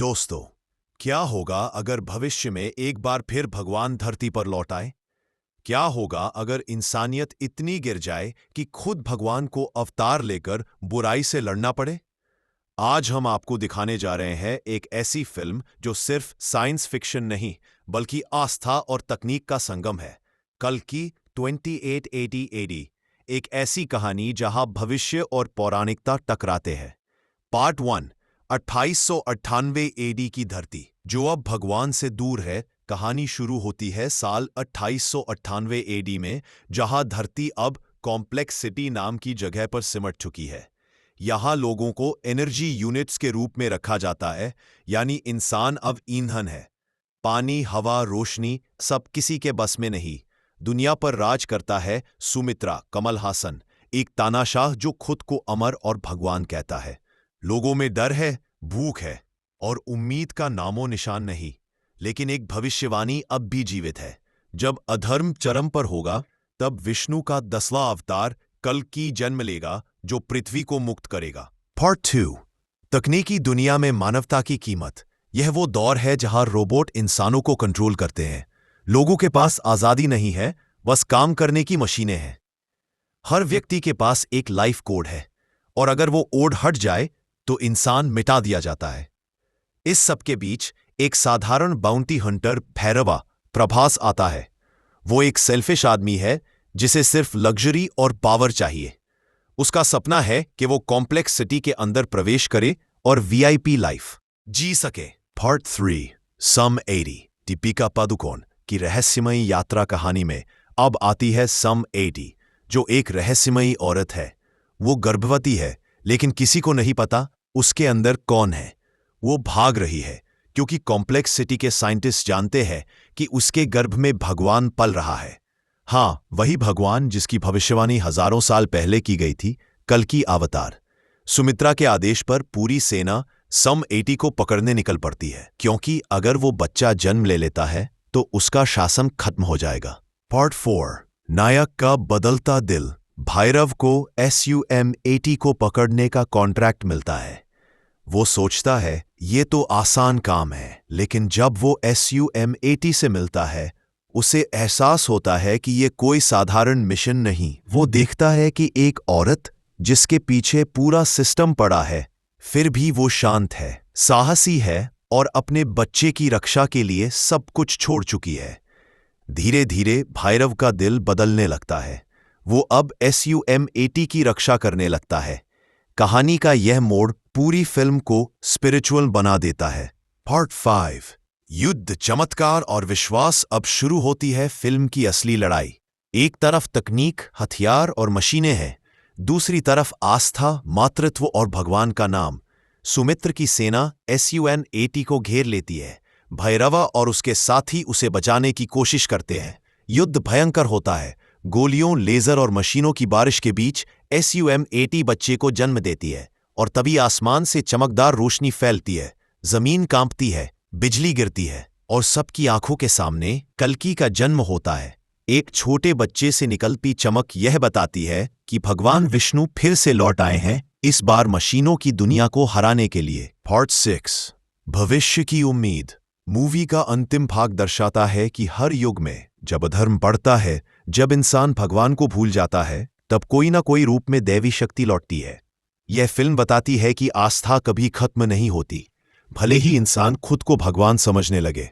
दोस्तों, क्या होगा अगर भविष्य में एक बार फिर भगवान धरती पर लौट आए? क्या होगा अगर इंसानियत इतनी गिर जाए कि खुद भगवान को अवतार लेकर बुराई से लड़ना पड़े? आज हम आपको दिखाने जा रहे हैं एक ऐसी फिल्म जो सिर्फ साइंस फिक्शन नहीं, बल्कि आस्था और तकनीक का संगम है। कल्कि 2880 एडी, एक ऐसी कहानी जहां भविष्य और पौराणिकता टकराते हैं। पार्ट 1, 2898 एडी की धरती, जो अब भगवान से दूर है। कहानी शुरू होती है साल 2898 एडी में, जहां धरती अब कॉम्प्लेक्स सिटी नाम की जगह पर सिमट चुकी है। यहां लोगों को एनर्जी यूनिट्स के रूप में रखा जाता है, यानी इंसान अब ईंधन है। पानी, हवा, रोशनी सब किसी के बस में नहीं। दुनिया पर राज करता है सुमित्रा, कमल हासन, एक तानाशाह जो खुद को अमर और भगवान कहता है। लोगों में डर है, भूख है और उम्मीद का नामो निशान नहीं। लेकिन एक भविष्यवाणी अब भी जीवित है। जब अधर्म चरम पर होगा, तब विष्णु का 10वां अवतार कल्कि जन्म लेगा, जो पृथ्वी को मुक्त करेगा। पार्ट 2, तकनीकी दुनिया में मानवता की कीमत। यह वो दौर है जहां रोबोट इंसानों को कंट्रोल करते हैं। लोगों के पास आजादी नहीं है, बस काम करने की मशीनें हैं। हर व्यक्ति के पास एक लाइफ कोड है, और अगर वो ओड हट जाए तो इंसान मिटा दिया जाता है। इस सब के बीच एक साधारण बाउंटी हंटर भैरवा प्रभास आता है। वो एक सेल्फिश आदमी है जिसे सिर्फ लग्जरी और पावर चाहिए। उसका सपना है कि वो कॉम्प्लेक्स सिटी के अंदर प्रवेश करे और वीआईपी लाइफ जी सके। पार्ट 3, सम 80, दीपिका पादुकोण की रहस्यमयी यात्रा कहानी में अब आती है सम 80, जो एक रहस्यमयी औरत है। वो गर्भवती है, लेकिन किसी को नहीं पता उसके अंदर कौन है। वो भाग रही है क्योंकि कॉम्प्लेक्स सिटी के साइंटिस्ट जानते हैं कि उसके गर्भ में भगवान पल रहा है। हाँ, वही भगवान जिसकी भविष्यवाणी हजारों साल पहले की गई थी, कल्कि अवतार। सुमित्रा के आदेश पर पूरी सेना सम 80 को पकड़ने निकल पड़ती है, क्योंकि अगर वो बच्चा जन्म ले लेता है तो उसका शासन खत्म हो जाएगा। पार्ट 4, नायक का बदलता दिल। भैरव को SUM 80 को पकड़ने का कॉन्ट्रैक्ट मिलता है। वो सोचता है ये तो आसान काम है, लेकिन जब वो SUM 80 से मिलता है, उसे एहसास होता है कि ये कोई साधारण मिशन नहीं। वो देखता है कि एक औरत जिसके पीछे पूरा सिस्टम पड़ा है, फिर भी वो शांत है, साहसी है और अपने बच्चे की रक्षा के लिए सब कुछ छोड़ चुकी है। धीरे धीरे भैरव का दिल बदलने लगता है। वो अब SUM 80 की रक्षा करने लगता है। कहानी का यह मोड़ पूरी फिल्म को स्पिरिचुअल बना देता है। पार्ट 5, युद्ध, चमत्कार और विश्वास। अब शुरू होती है फिल्म की असली लड़ाई। एक तरफ तकनीक, हथियार और मशीनें हैं, दूसरी तरफ आस्था, मातृत्व और भगवान का नाम। सुमित्र की सेना SUM 80 को घेर लेती है। भैरवा और उसके साथी उसे बचाने की कोशिश करते हैं। युद्ध भयंकर होता है। गोलियों, लेजर और मशीनों की बारिश के बीच SUM 80 बच्चे को जन्म देती है, और तभी आसमान से चमकदार रोशनी फैलती है। जमीन कांपती है, बिजली गिरती है, और सबकी आंखों के सामने कल्कि का जन्म होता है। एक छोटे बच्चे से निकलती चमक यह बताती है कि भगवान विष्णु फिर से लौट आए हैं, इस बार मशीनों की दुनिया को हराने के लिए। पार्ट 6, भविष्य की उम्मीद। मूवी का अंतिम भाग दर्शाता है कि हर युग में जब अधर्म बढ़ता है, जब इंसान भगवान को भूल जाता है, तब कोई ना कोई रूप में दैवी शक्ति लौटती है। यह फिल्म बताती है कि आस्था कभी खत्म नहीं होती, भले ही इंसान खुद को भगवान समझने लगे।